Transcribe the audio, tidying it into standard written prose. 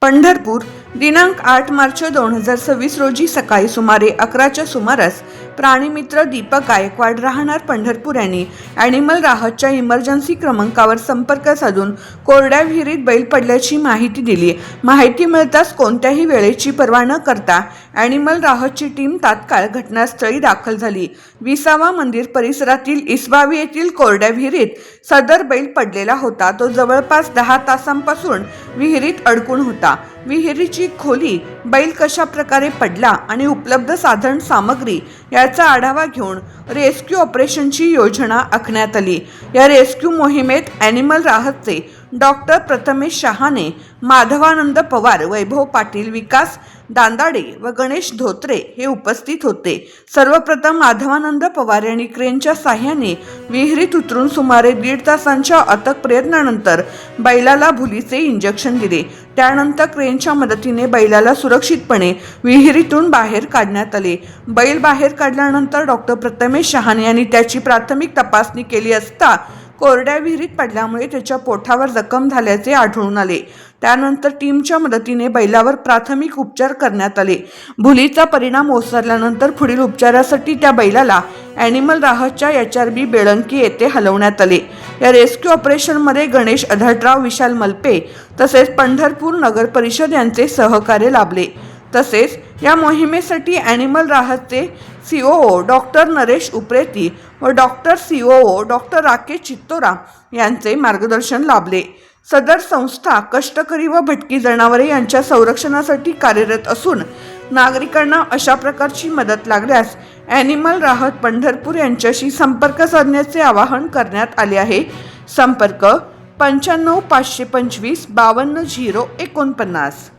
पंढरपूर दिनांक 8 मार्च 2026 रोजी सकाळी सुमारे 11च्या सुमारास प्राणीमित्र दीपक गायकवाड राहणार पंढरपूर यांनी ॲनिमल राहतच्या इमर्जन्सी क्रमांकावर संपर्क साधून कोरड्या विहिरीत बैल पडल्याची माहिती दिली। माहिती मिळताच कोणत्याही वेळेची पर्वा न करता ॲनिमल राहतची टीम तात्काळ घटनास्थळी दाखल झाली। विसावा मंदिर परिसरातील इसबावी येथील कोरड्या विहिरीत सदर बैल पडलेला होता। तो जवळपास 10 तासांपासून विहिरीत अडकून होता। विहिरीची खोली, बैल कशा प्रकारे पडला आणि उपलब्ध साधन सामग्री याचा आढावा घेऊन रेस्क्यू ऑपरेशनची योजना आखण्यात आली। या रेस्क्यू मोहिमेत ॲनिमल राहतचे डॉक्टर प्रथमेश शहाणे, माधवानंद पवार, वैभव पाटील, विकास दांदाडे व गणेश धोत्रे हे उपस्थित होते। सर्वप्रथम माधवानंद पवार यांनी क्रेनच्या साहाय्याने विहिरीत उतरून सुमारे 1.5 तासांच्या अथक प्रयत्नानंतर बैलाला भुलीचे इंजेक्शन दिले। त्यानंतर क्रेनच्या मदतीने बैलाला सुरक्षितपणे विहिरीतून बाहेर काढण्यात आले। बैल बाहेर काढल्यानंतर डॉक्टर प्रथमेश शहाणे यांनी त्याची प्राथमिक तपासणी केली असता कोरड्या विहिरीत पडल्यामुळे त्याच्या पोटावर जखम झाल्याचे आढळून आले। त्यानंतर टीमच्या मदतीने बैलावर प्राथमिक उपचार करण्यात आले। भुलीचा परिणाम ओसरल्यानंतर पुढील उपचारासाठी त्या बैलाला ॲनिमल राहतच्या HRB बेळंकी येथे हलवण्यात आले। या रेस्क्यू ऑपरेशनमध्ये गणेश अधटराव, विशाल मलपे तसेच पंढरपूर नगर परिषद यांचे सहकार्य लाभले। तसेच या मोहिमेसाठी ॲनिमल राहतचे COO डॉक्टर नरेश उप्रेती व doctor COO doctor Rakesh Chittora यांचे मार्गदर्शन लाभले। सदर संस्था कष्टकरी व भटकी जनावरे यांच्या संरक्षणासाठी कार्यरत असून नागरिकांना अशा प्रकारची मदत लागल्यास ॲनिमल राहत पंढरपूर यांच्याशी संपर्क साधण्याचे आवाहन करण्यात आले आहे। संपर्क 95 525 52 049।